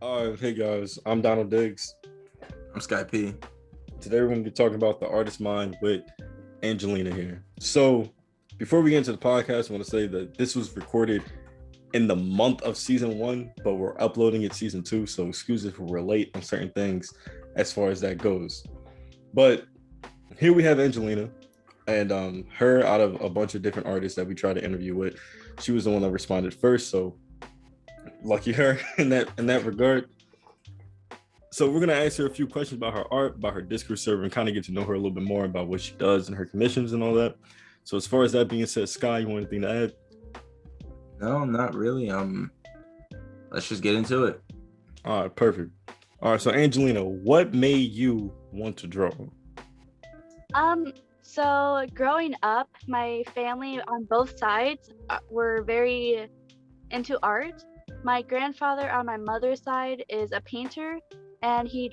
Hey guys, I'm Donald Diggs. I'm Sky P. Today we're going to be talking about the artist mind with Angelina here. So, before we get into the podcast, I want to say that this was recorded in the month of season 1, but we're uploading it season 2. So, excuse if we're late on certain things as far as that goes. But here we have Angelina, and her out of a bunch of different artists that we tried to interview with, she was the one that responded first. So, lucky her in that regard. So we're gonna ask her a few questions about her art, about her Discord server, and kind of get to know her a little bit more about what she does and her commissions and all that. So as far as that being said, Sky, you want anything to add? No, not really. Let's just get into it. All right, perfect. All right, so Angelina, what made you want to draw? So growing up, my family on both sides were very into art. My grandfather on my mother's side is a painter, and he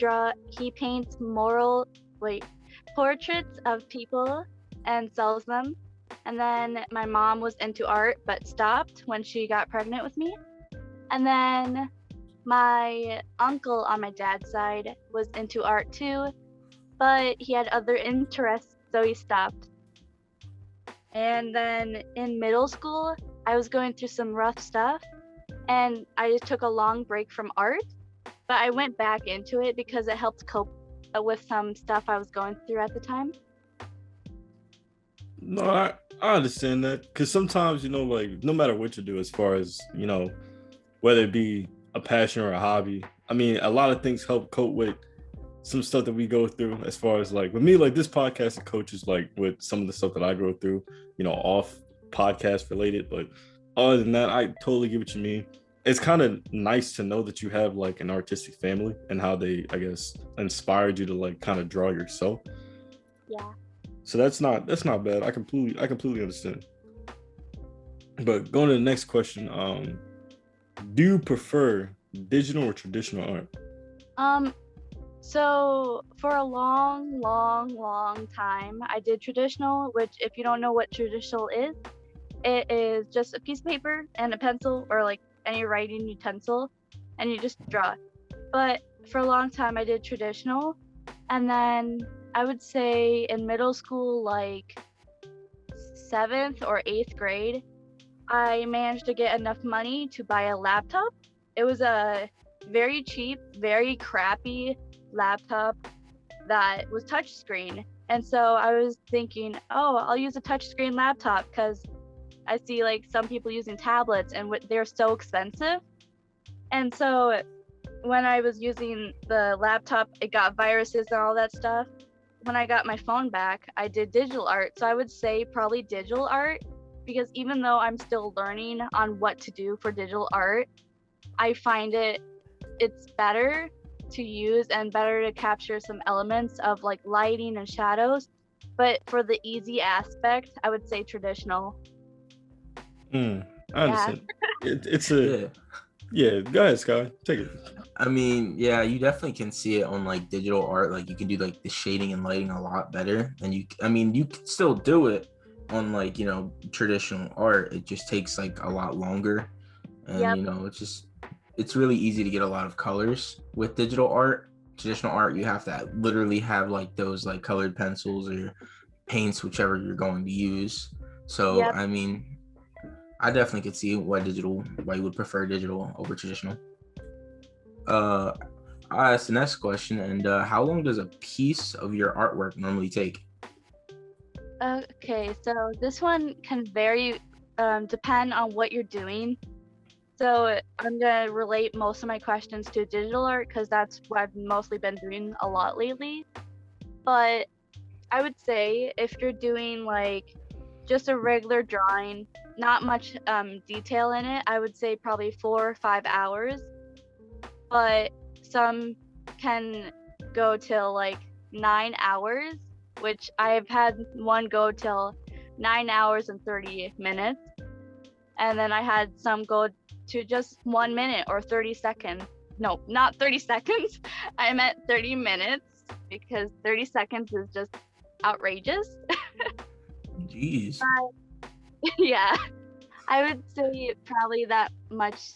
paints portraits of people and sells them. And then my mom was into art but stopped when she got pregnant with me. And then my uncle on my dad's side was into art too, but he had other interests, so he stopped. And then in middle school, I was going through some rough stuff, and I just took a long break from art, but I went back into it because it helped cope with some stuff I was going through at the time. No, I understand that because sometimes, like no matter what you do, as far as, whether it be a passion or a hobby, I mean, a lot of things help cope with some stuff that we go through. As far as like with me, like this podcast and coaches, like with some of the stuff that I go through, off podcast related. But other than that, I totally get what you mean. It's kind of nice to know that you have like an artistic family and how they, I guess, inspired you to like kind of draw yourself. Yeah. So that's not bad. I completely understand. But going to the next question, do you prefer digital or traditional art? So for a long time, I did traditional, which if you don't know what traditional is, it is just a piece of paper and a pencil or like any writing utensil, and you just draw. But for a long time, I did traditional, and then I would say in middle school, like 7th or 8th grade, I managed to get enough money to buy a laptop. It was a very cheap, very crappy laptop that was touchscreen. And so I was thinking, oh, I'll use a touchscreen laptop because I see like some people using tablets and they're so expensive. And so when I was using the laptop, it got viruses and all that stuff. When I got my phone back, I did digital art. So I would say probably digital art, because even though I'm still learning on what to do for digital art, I find it's better to use and better to capture some elements of like lighting and shadows. But for the easy aspect, I would say traditional. I understand. It's a yeah. Go ahead, Sky. Take it. I mean, yeah, you definitely can see it on like digital art. Like you can do like the shading and lighting a lot better. And you can still do it on like, traditional art. It just takes like a lot longer. And, Yep. It's really easy to get a lot of colors with digital art. Traditional art, you have to literally have like those like colored pencils or paints, whichever you're going to use. So, Yep. I mean, I definitely could see why you would prefer digital over traditional. I'll ask the next question. And how long does a piece of your artwork normally take? Okay, so this one can vary, depend on what you're doing. So I'm gonna relate most of my questions to digital art because that's what I've mostly been doing a lot lately. But I would say if you're doing like just a regular drawing, not much detail in it, I would say probably 4 or 5 hours. But some can go till like 9 hours, which I've had one go till 9 hours and 30 minutes. And then I had some go to just 1 minute or 30 seconds. No, not 30 seconds. I meant 30 minutes because 30 seconds is just outrageous. Jeez. Yeah, I would say probably that much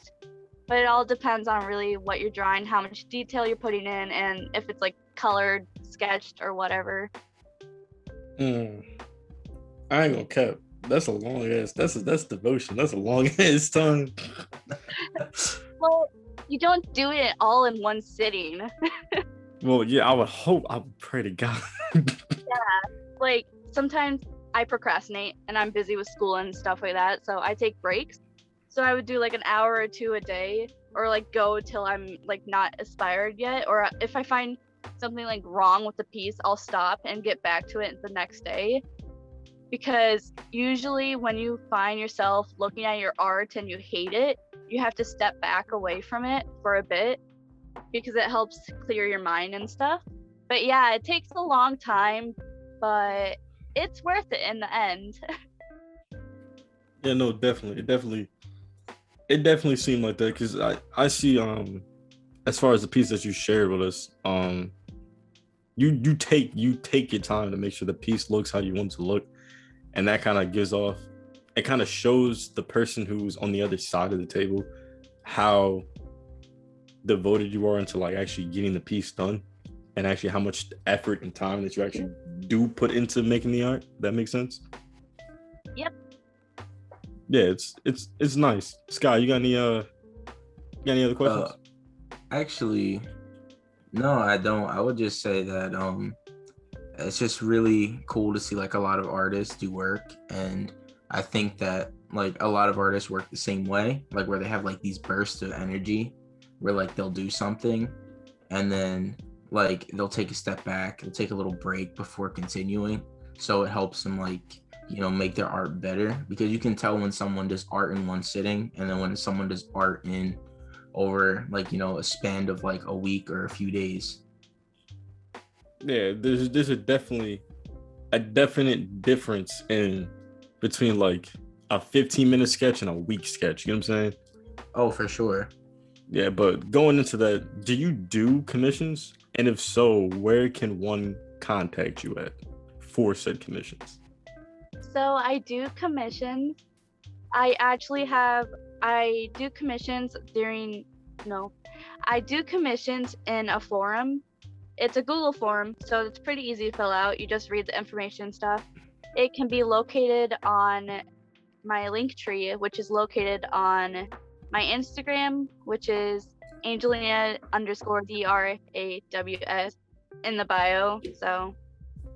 But it all depends on really what you're drawing, how much detail you're putting in, and if it's like colored, sketched, or whatever. I ain't gonna cap. That's a long ass. That's devotion. That's a long ass time. Well, you don't do it all in one sitting. Well, yeah, I would pray to God. Like sometimes I procrastinate and I'm busy with school and stuff like that, so I take breaks. So I would do like an hour or two a day, or like go till I'm like not inspired yet, or if I find something like wrong with the piece, I'll stop and get back to it the next day. Because usually when you find yourself looking at your art and you hate it, you have to step back away from it for a bit because it helps clear your mind and stuff. But yeah, it takes a long time, but it's worth it in the end. Yeah, no, definitely. It definitely seemed like that because I see as far as the piece that you shared with us, you take your time to make sure the piece looks how you want it to look, and that kind of shows the person who's on the other side of the table how devoted you are into like actually getting the piece done, and actually how much effort and time that you actually do put into making the art. That makes sense. Yep. Yeah, it's nice. Sky, you got any other questions? Actually, no, I don't. I would just say that it's just really cool to see like a lot of artists do work, and I think that like a lot of artists work the same way, like where they have like these bursts of energy where like they'll do something and then like they'll take a step back, they'll take a little break before continuing, so it helps them like make their art better, because you can tell when someone does art in one sitting and then when someone does art in over like a span of like a week or a few days. Yeah, there's a definite difference in between like a 15-minute sketch and a week sketch. You know what I'm saying? Oh, for sure. Yeah, but going into that, do you do commissions? And if so, where can one contact you at for said commissions? So I do commissions. I do commissions I do commissions in a forum. It's a Google form, so it's pretty easy to fill out. You just read the information stuff. It can be located on my Linktree, which is located on my Instagram, which is Angelina_DRAWS in the bio. So,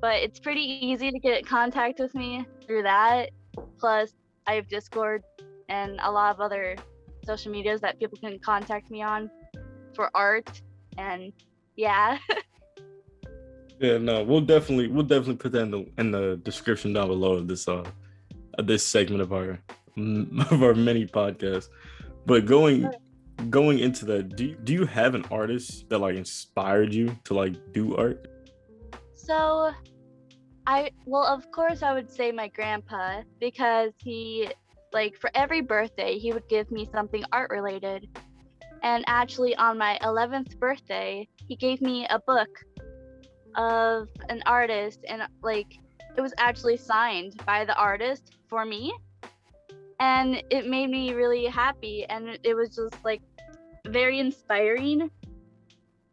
but it's pretty easy to get in contact with me through that. Plus, I have Discord and a lot of other social medias that people can contact me on for art. And yeah. Yeah, no, we'll definitely put that in the description down below of this segment of our mini podcast. But going into that, do you have an artist that like inspired you to like do art? So of course I would say my grandpa, because he, like, for every birthday he would give me something art related. And actually on my 11th birthday, he gave me a book of an artist, and like it was actually signed by the artist for me, and it made me really happy, and it was just like very inspiring.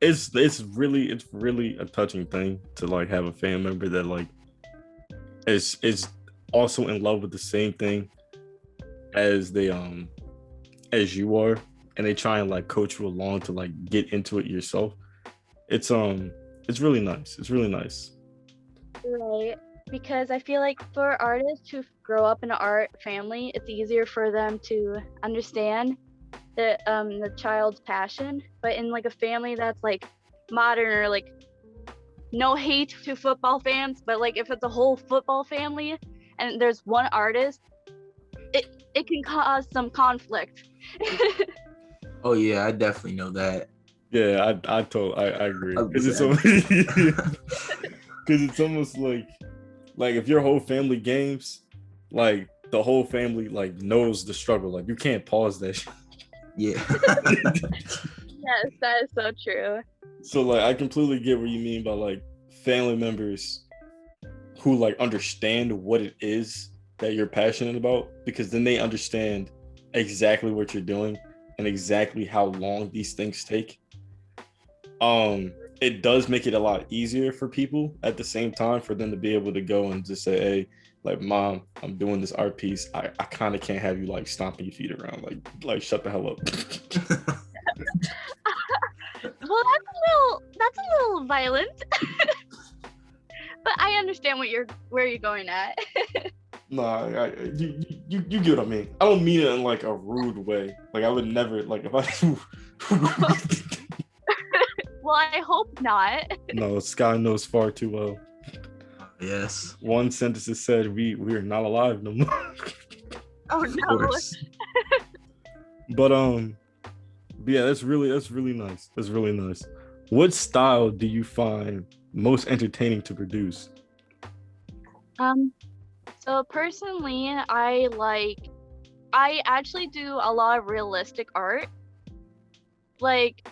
It's really a touching thing to like have a family member that like is also in love with the same thing as they as you are, and they try and like coach you along to like get into it yourself. It's really nice. It's really nice. Right. Because I feel like for artists who grow up in an art family, it's easier for them to understand the child's passion. But in like a family that's like modern, or like, no hate to football fans, but like if it's a whole football family and there's one artist, it can cause some conflict. Oh yeah, I definitely know that. Yeah, I agree. Because it's almost like if your whole family games, like the whole family like knows the struggle. Like you can't pause that shit. Yeah. Yes, that is so true. So like I completely get what you mean by like family members who like understand what it is that you're passionate about, because then they understand exactly what you're doing, and exactly how long these things take, it does make it a lot easier for people at the same time for them to be able to go and just say, hey, like, Mom, I'm doing this art piece. I kind of can't have you like stomping your feet around. Like shut the hell up. Well, that's a little violent. But I understand where you're going at. Nah, you get what I mean. I don't mean it in like a rude way. Like I would never like if I. Well, I hope not. No, Sky knows far too well. Yes. One sentence is said, we are not alive no more. Oh no. But yeah, that's really nice. That's really nice. What style do you find most entertaining to produce? So personally, I actually do a lot of realistic art. Like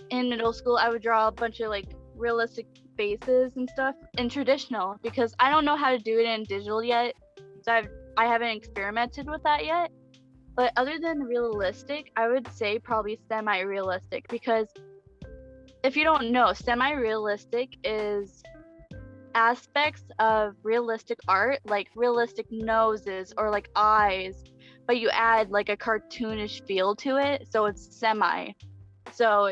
in middle school, I would draw a bunch of like realistic faces and stuff in traditional because I don't know how to do it in digital yet. So I haven't experimented with that yet. But other than realistic, I would say probably semi-realistic because if you don't know, semi-realistic is aspects of realistic art, like realistic noses or like eyes, but you add like a cartoonish feel to it, so it's semi. So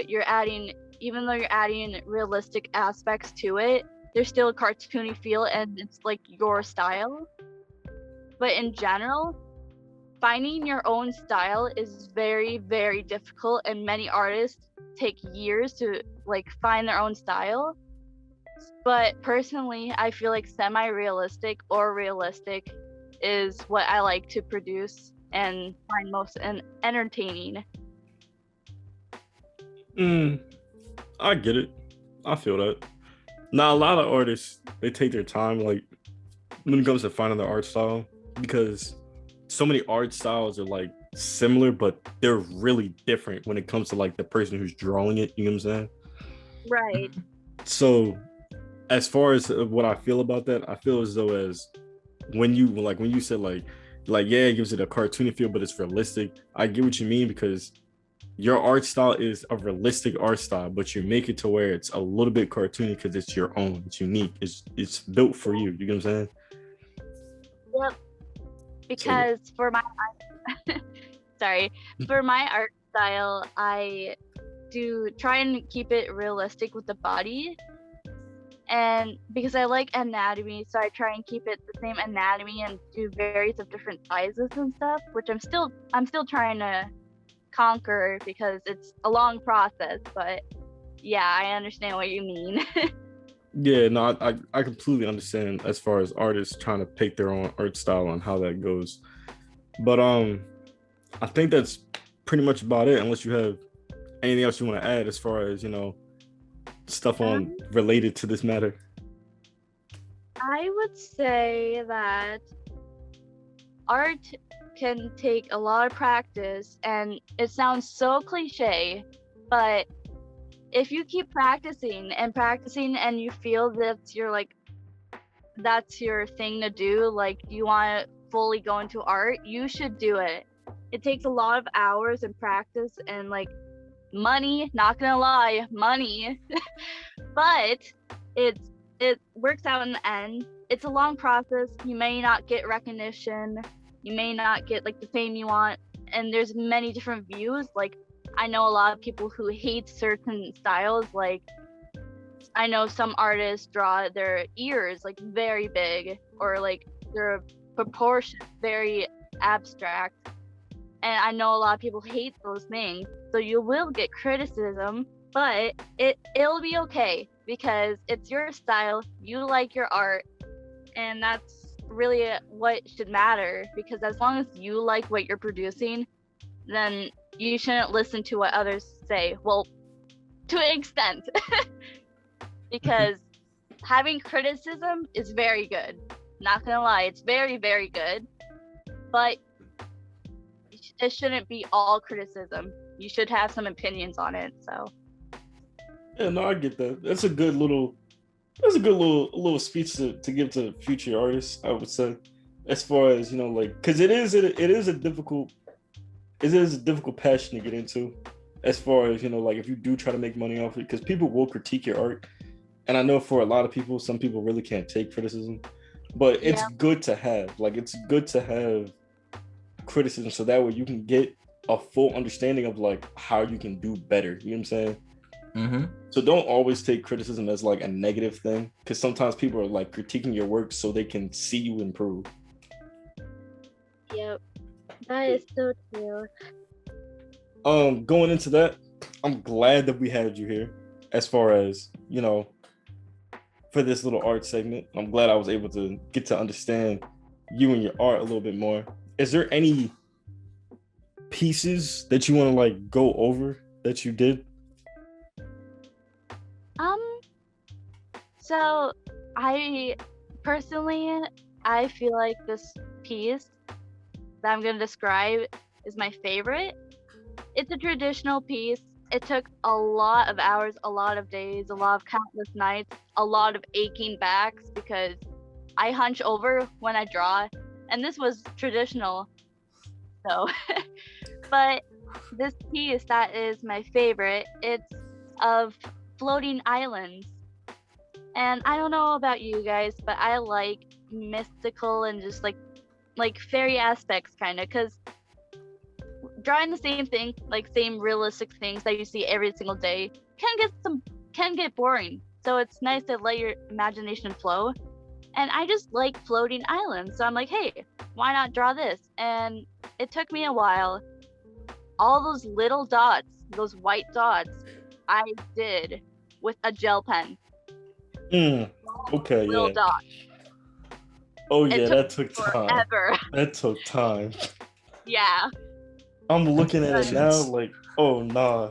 even though you're adding realistic aspects to it, there's still a cartoony feel and it's like your style. But in general, finding your own style is very, very difficult, and many artists take years to like find their own style. But personally, I feel like semi-realistic or realistic is what I like to produce and find most entertaining. I get it. I feel that. Now, a lot of artists, they take their time, like when it comes to finding their art style, because so many art styles are like similar, but they're really different when it comes to like the person who's drawing it. You know what I'm saying? Right. So, as far as what I feel about that, I feel as though as when you said like yeah, it gives it a cartoony feel, but it's realistic. I get what you mean because your art style is a realistic art style, but you make it to where it's a little bit cartoony because it's your own. It's unique. It's built for you. You know what I'm saying? Yep. Because for my art style, I do try and keep it realistic with the body. And because I like anatomy, so I try and keep it the same anatomy and do various of different sizes and stuff, which I'm still trying to conquer because it's a long process. But yeah, I understand what you mean. Yeah, no, I completely understand as far as artists trying to pick their own art style and how that goes. But I think that's pretty much about it, unless you have anything else you want to add as far as, stuff on related to this matter. I would say that art can take a lot of practice, and it sounds so cliche, but if you keep practicing and you feel that's your thing to do, like you want to fully go into art, you should do it. It takes a lot of hours and practice and like money, not gonna lie, money. But it works out in the end. It's a long process. You may not get recognition, you may not get like the fame you want, and there's many different views. Like I know a lot of people who hate certain styles. Like I know some artists draw their ears like very big, or like their proportions very abstract, and I know a lot of people hate those things. So you will get criticism, but it'll be okay because it's your style, you like your art, and that's really what should matter. Because as long as you like what you're producing, then you shouldn't listen to what others say. Well, to an extent. Because having criticism is very good. Not gonna lie, it's very, very good. But it shouldn't be all criticism. You should have some opinions on it. So Yeah, no, I get that. That's a good little speech to give to future artists, I would say, as far as, like, because it is a difficult is it a difficult passion to get into? As far as, like if you do try to make money off it, because people will critique your art. And I know for a lot of people, some people really can't take criticism, but it's good to have. Like, it's good to have criticism so that way you can get a full understanding of like how you can do better. You know what I'm saying? Mm-hmm. So don't always take criticism as like a negative thing, because sometimes people are like critiquing your work so they can see you improve. Yep, that is so true. Going into that, I'm glad that we had you here as far as, for this little art segment. I'm glad I was able to get to understand you and your art a little bit more. Is there any pieces that you want to like go over that you did? So I personally, I feel like this piece that I'm gonna describe is my favorite. It's a traditional piece. It took a lot of hours, a lot of days, a lot of countless nights, a lot of aching backs because I hunch over when I draw, and this was traditional. So, but this piece that is my favorite, it's of floating islands. And I don't know about you guys, but I like mystical and just like fairy aspects kind of, because drawing the same thing, like same realistic things that you see every single day can get boring. So it's nice to let your imagination flow. And I just like floating islands. So I'm like, hey, why not draw this? And it took me a while. All those little dots, those white dots, I did with a gel pen. Okay, little yeah. Dots. Oh yeah, that took time. Forever. That took time. Yeah. I'm looking at it now like, oh nah.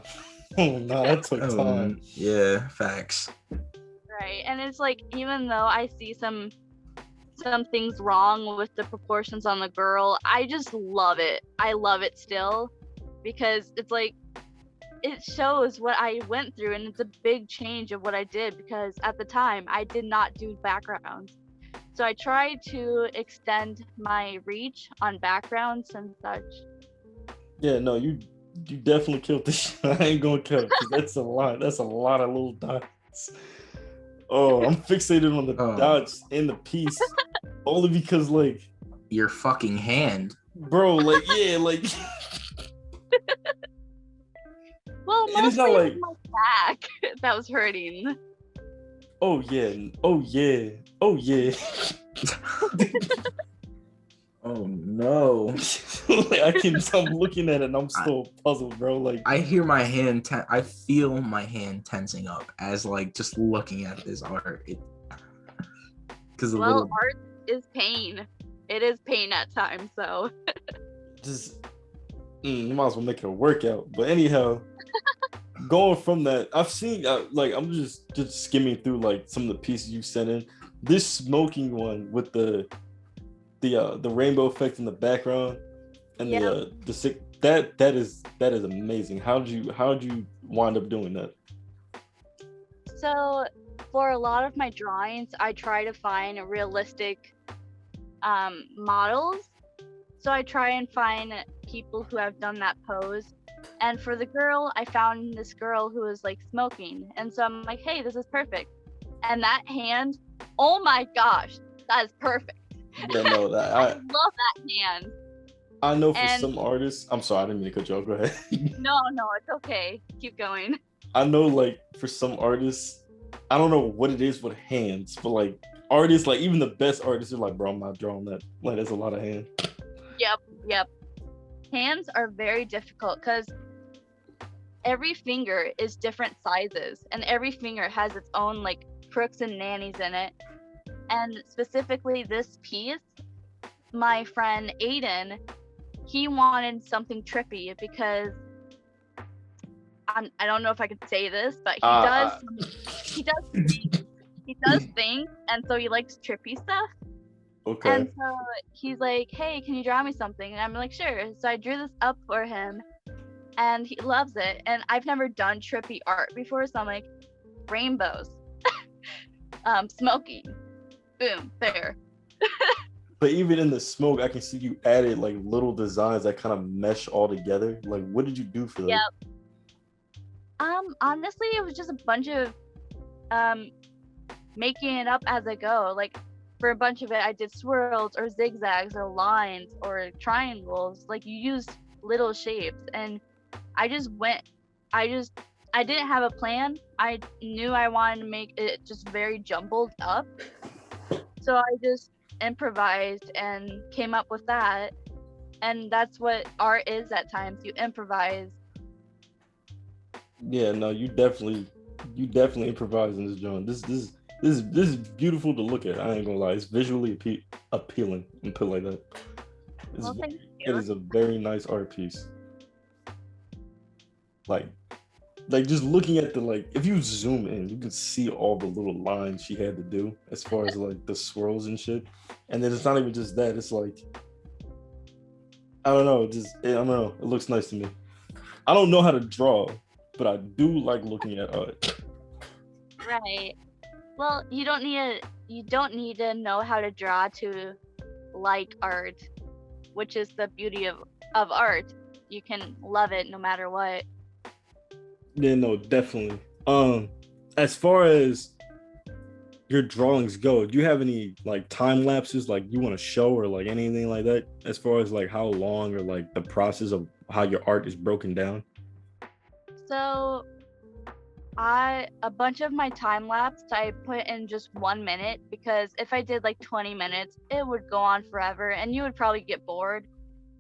Oh nah, that took time. Yeah, facts. Right. And it's like, even though I see some things wrong with the proportions on the girl, I just love it. I love it still, because it's like, it shows what I went through, and it's a big change of what I did, because at the time I did not do backgrounds. So I tried to extend my reach on backgrounds and such. Yeah, no, you definitely killed the shit. I ain't gonna kill it, because that's a lot. That's a lot of little dots. Oh, I'm fixated on the dots in the piece only because, like, your fucking hand, bro. Like, yeah, like. Well, mostly not like my back that was hurting. Oh yeah. Oh yeah. Oh yeah. Oh no. I'm looking at it and I'm still puzzled, bro. Like, I hear my hand I feel my hand tensing up as like just looking at this art. Because art is pain. It is pain at times, so just you might as well make it a workout. But anyhow, going from that, I've seen like, I'm just skimming through like some of the pieces you sent in. This smoking one with the rainbow effect in the background and the sick, that is amazing. How did you wind up doing that? So for a lot of my drawings, I try to find realistic models. So I try and find people who have done that pose. And for the girl, I found this girl who was like smoking. And so I'm like, hey, this is perfect. And that hand, oh my gosh, that is perfect. Yeah, no, I love that hand. I know for some artists, I'm sorry, I didn't mean to cut you off. Go ahead. No, it's okay. Keep going. I know, like, for some artists, I don't know what it is with hands, but like artists, like even the best artists are like, bro, I'm not drawing that. Like, there's a lot of hands. Yep. Hands are very difficult because every finger is different sizes, and every finger has its own like crooks and nannies in it. And specifically this piece, my friend Aiden, he wanted something trippy because I don't know if I could say this, but he does things, and so he likes trippy stuff. Okay. And so he's like, hey, can you draw me something? And I'm like, sure. So I drew this up for him, and he loves it. And I've never done trippy art before, so I'm like, rainbows, smoking, boom, there. But even in the smoke, I can see you added like little designs that kind of mesh all together. Like, what did you do for that? Yep. Honestly, it was just a bunch of making it up as I go. Like, for a bunch of it, I did swirls or zigzags or lines or triangles. Like, you use little shapes, and I didn't have a plan. I knew I wanted to make it just very jumbled up, so I just improvised and came up with that. And that's what art is at times. You improvise. Yeah, no, you definitely improvise in this joint. This is beautiful to look at. I ain't gonna lie, it's visually appealing and put it like that. Well, thank It you. is a very nice art piece. Like just looking at the, like, if you zoom in, you can see all the little lines she had to do as far as like the swirls and shit. And then it's not even just that. It's like, I don't know. I don't know. It looks nice to me. I don't know how to draw, but I do like looking at art. Right. Well, you don't need to know how to draw to like art, which is the beauty of art. You can love it no matter what. Yeah, no, definitely. As far as your drawings go, do you have any like time lapses like you want to show or like anything like that? As far as like how long or like the process of how your art is broken down? So a bunch of my time lapse I put in just 1 minute, because if I did like 20 minutes, it would go on forever and you would probably get bored.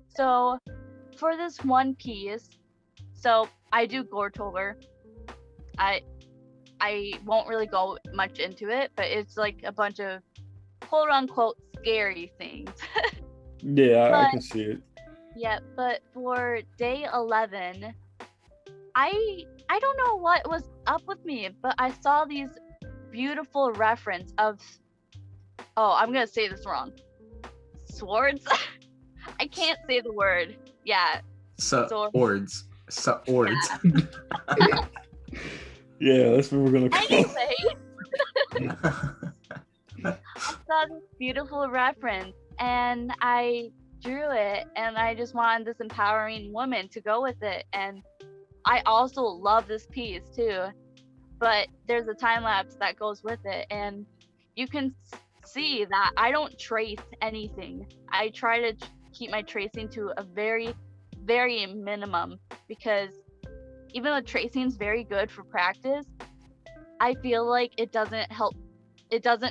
So for this one piece, so I do Gortober. I won't really go much into it, but it's like a bunch of quote unquote scary things. Yeah, I can see it. Yeah, but for day 11, I don't know what was up with me, but I saw these beautiful reference of, oh, I'm gonna say this wrong. Swords? I can't say the word. Yeah. Swords. Swords. Yeah, that's what we're gonna call. Anyway, I saw this beautiful reference and I drew it, and I just wanted this empowering woman to go with it. And I also love this piece too, but there's a time lapse that goes with it, and you can see that I don't trace anything. I try to keep my tracing to a very, very minimum, because even though tracing is very good for practice, I feel like it doesn't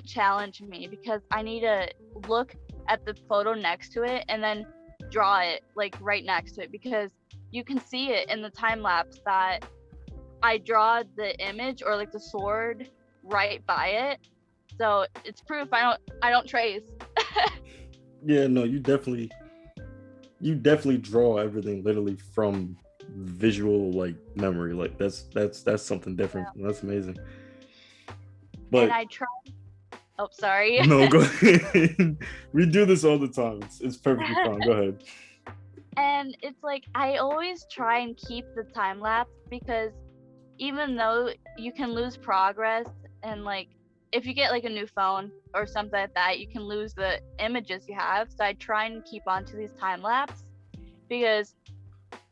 challenge me, because I need to look at the photo next to it and then draw it like right next to it, because you can see it in the time lapse that I draw the image or like the sword right by it. So it's proof I don't trace. Yeah, no, you definitely draw everything literally from visual like memory. Like that's something different. Yeah. That's amazing. But and I try. Oh, sorry. No, go ahead. We do this all the time. It's perfectly fine. Go ahead. And it's like I always try and keep the time lapse, because even though you can lose progress, and like if you get like a new phone or something like that, you can lose the images you have. So I try and keep on to these time lapse, because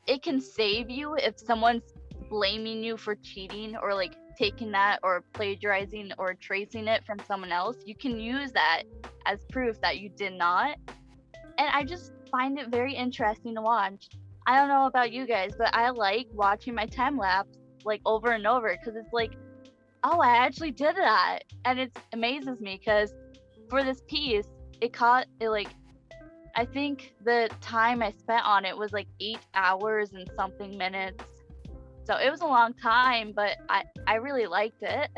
it can save you if someone's blaming you for cheating or like taking that or plagiarizing or tracing it from someone else. You can use that as proof that you did not. And I just find it very interesting to watch. I don't know about you guys, but I like watching my time lapse like over and over, because it's like, oh, I actually did that. And it amazes me, because for this piece, I think the time I spent on it was like 8 hours and something minutes. So it was a long time, but I really liked it.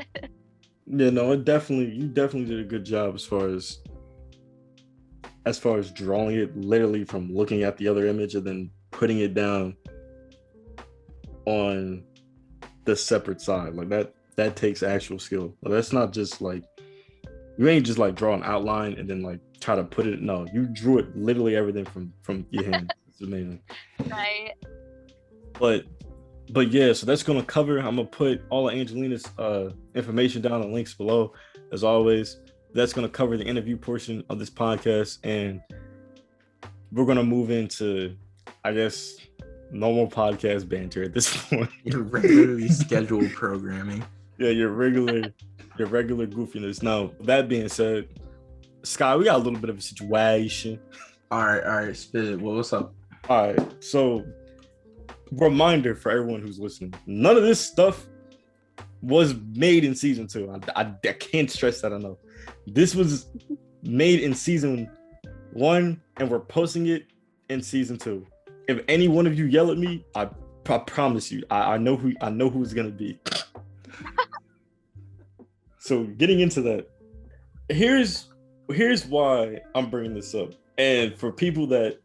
Yeah, no, you definitely did a good job as far as drawing it literally from looking at the other image and then putting it down on the separate side. Like that takes actual skill. Like, that's not just like, you ain't just like draw an outline and then like try to put it. No, you drew it literally everything from your hand. It's amazing. Right. But yeah, so that's gonna cover. I'm gonna put all of Angelina's information down in links below, as always. That's going to cover the interview portion of this podcast, and we're going to move into, I guess, normal podcast banter at this point. Your regularly scheduled programming. Yeah, your regular goofiness. Now, that being said, Sky, we got a little bit of a situation. All right, spit it. Well, what's up? All right, so reminder for everyone who's listening: none of this stuff was made in season 2. I can't stress that enough. This was made in season 1, and we're posting it in season 2. If any one of you yell at me, I promise you, I know who it's gonna be. So getting into that, here's why I'm bringing this up, and for people that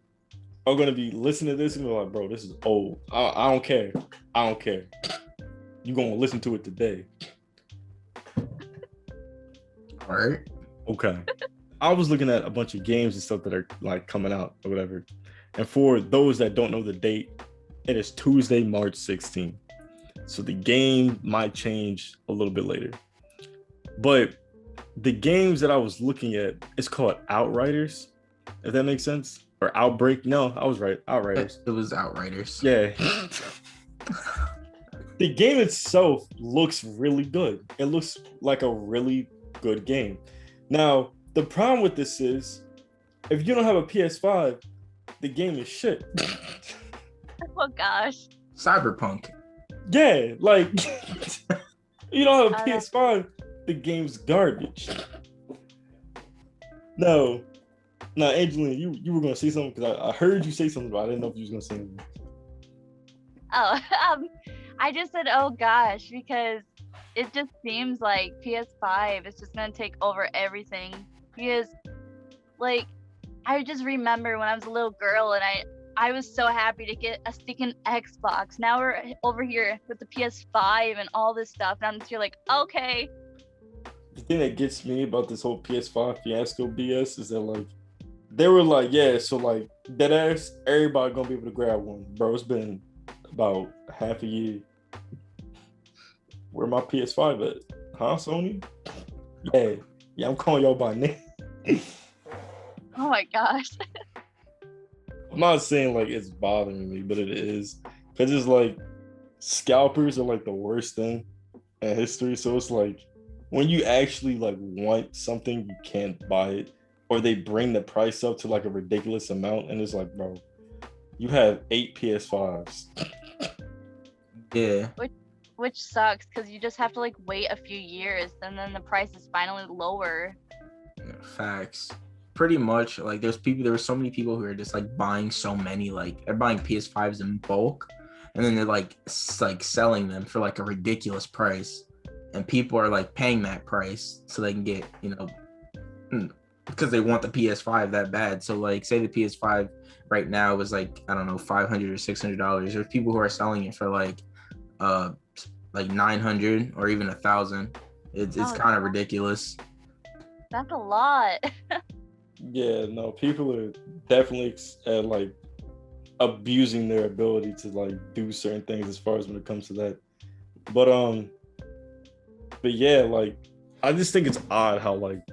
are gonna be listening to this and be like, bro, this is old. I don't care. You're gonna listen to it today. All right. Okay. I was looking at a bunch of games and stuff that are like coming out or whatever. And for those that don't know the date, it is Tuesday, March 16th. So the game might change a little bit later. But the games that I was looking at, it's called Outriders, if that makes sense. Or Outbreak. No, I was right. Outriders. It was Outriders. Yeah. The game itself looks really good. It looks like a really good game. Now, the problem with this is, if you don't have a PS5, the game is shit. Oh gosh. Cyberpunk. Yeah, like you don't have a PS5, the game's garbage. No, Angelina, you were gonna say something because I heard you say something, but I didn't know if you was gonna say anything. Oh, I just said, oh gosh, because it just seems like PS5 is just gonna take over everything. Because, like, I just remember when I was a little girl and I was so happy to get a sticking Xbox. Now we're over here with the PS5 and all this stuff, and I'm just here like, okay. The thing that gets me about this whole PS5 fiasco BS is that, like, they were like, yeah, so like dead ass, everybody gonna be able to grab one. Bro, it's been about half a year. Where my PS5 at? Huh, Sony? Yeah, I'm calling y'all by name. Oh my gosh. I'm not saying like it's bothering me, but it is. Because it's like scalpers are like the worst thing in history. So it's like when you actually like want something, you can't buy it. Or they bring the price up to like a ridiculous amount. And it's like, bro, you have 8 PS5s. Yeah. Which sucks because you just have to like wait a few years and then the price is finally lower. Facts. Pretty much, like there were so many people who are just like buying so many, like they're buying PS5s in bulk, and then they're like selling them for like a ridiculous price, and people are like paying that price so they can get, because they want the PS5 that bad. So like say the PS5 right now is like, I don't know, $500 or $600. There's people who are selling it for like $900 or even $1,000. It's kind of ridiculous. That's a lot. Yeah, no, people are definitely like abusing their ability to like do certain things as far as when it comes to that. But yeah, like I just think it's odd how like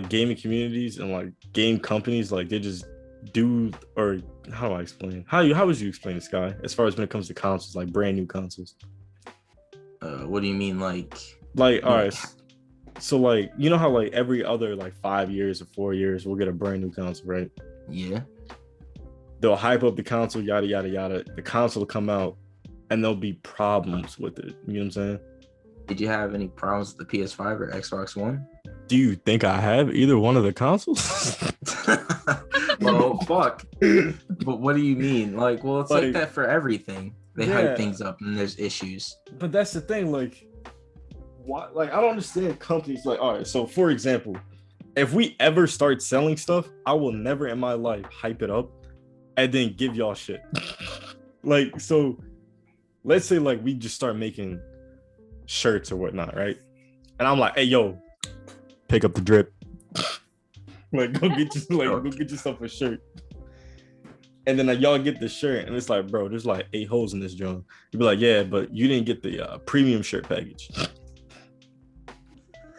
gaming communities and like game companies, like they just do, or how do I explain? How would you explain this, guy, as far as when it comes to consoles, like brand new consoles? What do you mean, like all right, so like, you know how like every other like 5 years or 4 years we'll get a brand new console, right? Yeah. They'll hype up the console, yada yada yada. The console will come out and there'll be problems with it. You know what I'm saying? Did you have any problems with the PS5 or Xbox One? Do you think I have either one of the consoles? Well, fuck. But what do you mean? Like, well, it's like that for everything. They hype things up and there's issues. But that's the thing, like, what? Like, I don't understand companies. Like, all right, so for example, if we ever start selling stuff, I will never in my life hype it up and then give y'all shit. Like, so let's say like we just start making shirts or whatnot, right? And I'm like, hey, yo, pick up the drip. Like, go get yourself a shirt. And then y'all get the shirt, and it's like, bro, there's like 8 holes in this joint. You'd be like, yeah, but you didn't get the premium shirt package.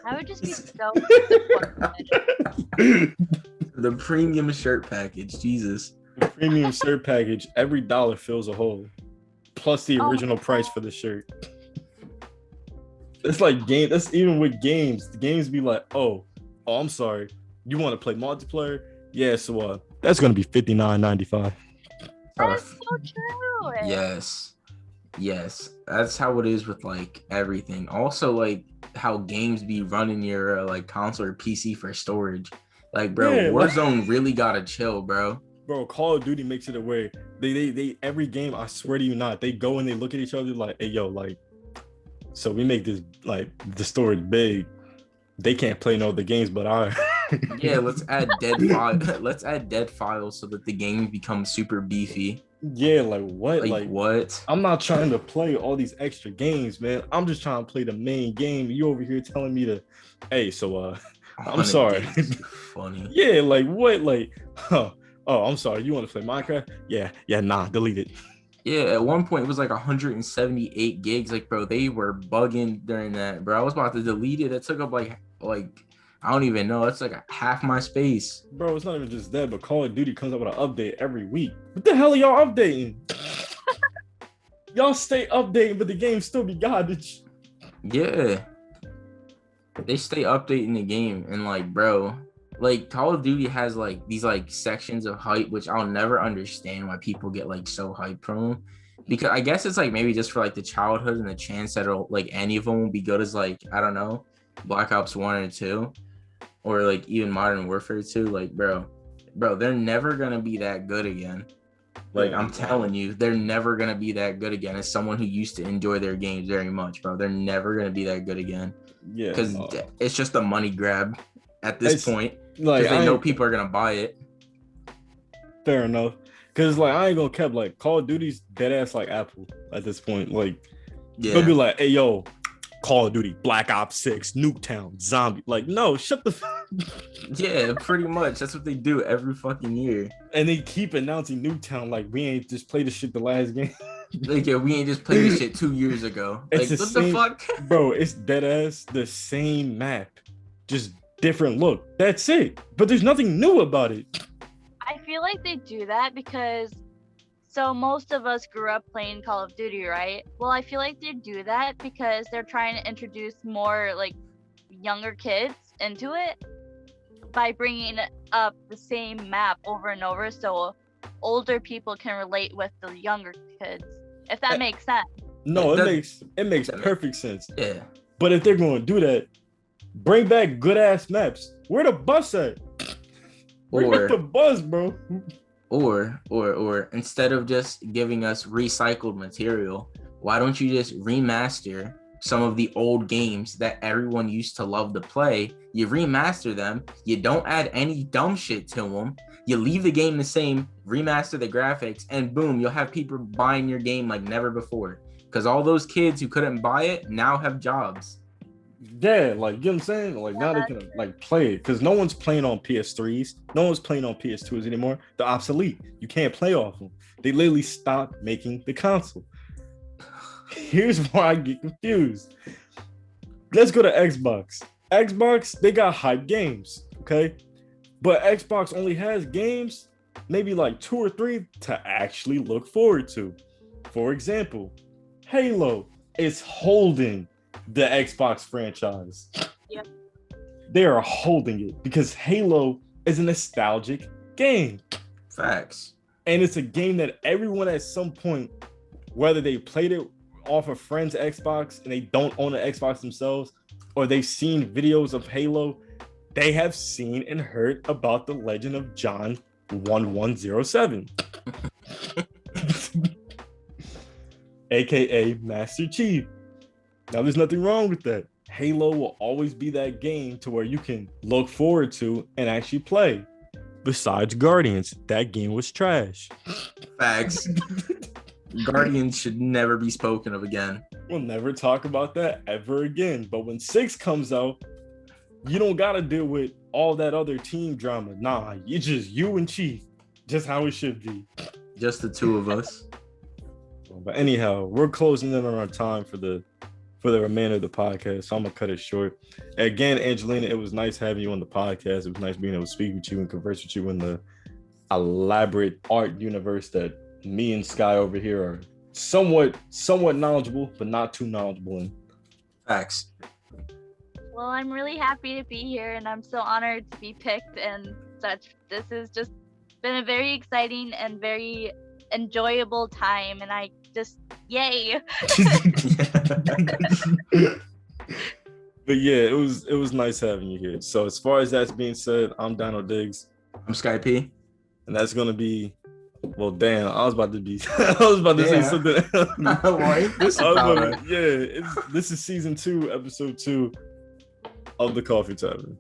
I would just be so disappointed. The premium shirt package, Jesus. The premium shirt package, every dollar fills a hole. Plus the original price for the shirt. It's like game. That's even with games. The games be like, oh, I'm sorry. You want to play multiplayer? Yeah, so that's gonna be $59.95. That's so true. Yes, that's how it is with like everything. Also, like how games be running your like console or PC for storage. Like, bro, Yeah, Warzone really gotta chill, bro. Bro, Call of Duty makes it a way. They every game, I swear to you not, they go and they look at each other like, hey yo, like, so we make this like the storage big. They can't play no other games but I. Yeah, let's add dead files so that the game becomes super beefy. Yeah, like what? Like what? I'm not trying to play all these extra games, man. I'm just trying to play the main game. You over here telling me to, hey, so I'm sorry. Funny. Yeah, like what? Like, oh, I'm sorry. You want to play Minecraft? Yeah, nah, delete it. Yeah, at one point it was like 178 gigs. Like, bro, they were bugging during that, bro. I was about to delete it. It took up like I don't even know. It's like half my space. Bro, it's not even just that, but Call of Duty comes up with an update every week. What the hell are y'all updating? Y'all stay updating, but the game still be garbage. Yeah. They stay updating the game, and like, bro, like Call of Duty has like these like sections of hype, which I'll never understand why people get like so hyped from them. Because I guess it's like maybe just for like the childhood and the chance that it'll like any of them will be good as like, I don't know, Black Ops 1 or 2. Or like even Modern Warfare 2, like bro, they're never gonna be that good again. Like I'm telling you, they're never gonna be that good again. As someone who used to enjoy their games very much, bro, they're never gonna be that good again. Yeah, because it's just a money grab at this point. Like they know people are gonna buy it. Fair enough. Cause like I ain't gonna keep like Call of Duty's dead ass like Apple at this point. Like they'll be like, hey yo, Call of Duty, Black Ops 6, Nuketown, Zombie. Like, no, shut the fuck. Yeah, pretty much. That's what they do every fucking year. And they keep announcing Nuketown like we ain't just played the shit the last game. Like, yeah, we ain't just played this shit 2 years ago. Like, what the fuck? Bro, it's dead ass the same map. Just different look. That's it. But there's nothing new about it. I feel like they do that because so most of us grew up playing Call of Duty, right? Well, I feel like they do that because they're trying to introduce more like younger kids into it by bringing up the same map over and over so older people can relate with the younger kids, if that makes sense. No, it makes perfect sense. Yeah. But if they're going to do that, bring back good ass maps. Where the bus at? Bring back the bus, bro. Or instead of just giving us recycled material, why don't you just remaster some of the old games that everyone used to love to play? You remaster them, you don't add any dumb shit to them, you leave the game the same, remaster the graphics, and boom, you'll have people buying your game like never before. Because all those kids who couldn't buy it now have jobs. Yeah, like, you know what I'm saying? Like, now they can, like, play it. Because no one's playing on PS3s. No one's playing on PS2s anymore. They're obsolete. You can't play off them. They literally stopped making the console. Here's why I get confused. Let's go to Xbox. Xbox, they got hype games, okay? But Xbox only has games, maybe like 2 or 3, to actually look forward to. For example, Halo is holding the Xbox franchise. Yep. They are holding it because Halo is a nostalgic game. Facts. And it's a game that everyone at some point, whether they played it off a friend's Xbox and they don't own an Xbox themselves, or they've seen videos of Halo, they have seen and heard about the legend of John 1107. AKA Master Chief. Now, there's nothing wrong with that. Halo will always be that game to where you can look forward to and actually play. Besides Guardians, that game was trash. Facts. Guardians should never be spoken of again. We'll never talk about that ever again. But when 6 comes out, you don't got to deal with all that other team drama. Nah, it's just you and Chief. Just how it should be. Just the two of us. But anyhow, we're closing in on our time for the for the remainder of the podcast. So I'm gonna cut it short. Again, Angelina, it was nice having you on the podcast. It was nice being able to speak with you and converse with you in the elaborate art universe that me and Sky over here are somewhat knowledgeable, but not too knowledgeable in. Facts. Well, I'm really happy to be here, and I'm so honored to be picked and such. This has just been a very exciting and very enjoyable time, and I just yay. But yeah, it was nice having you here. So as far as that's being said, I'm Donald Diggs. I'm Sky P. And that's gonna be, well, damn, I was about to say something else. This is season 2, episode 2 of the Coffee Tavern.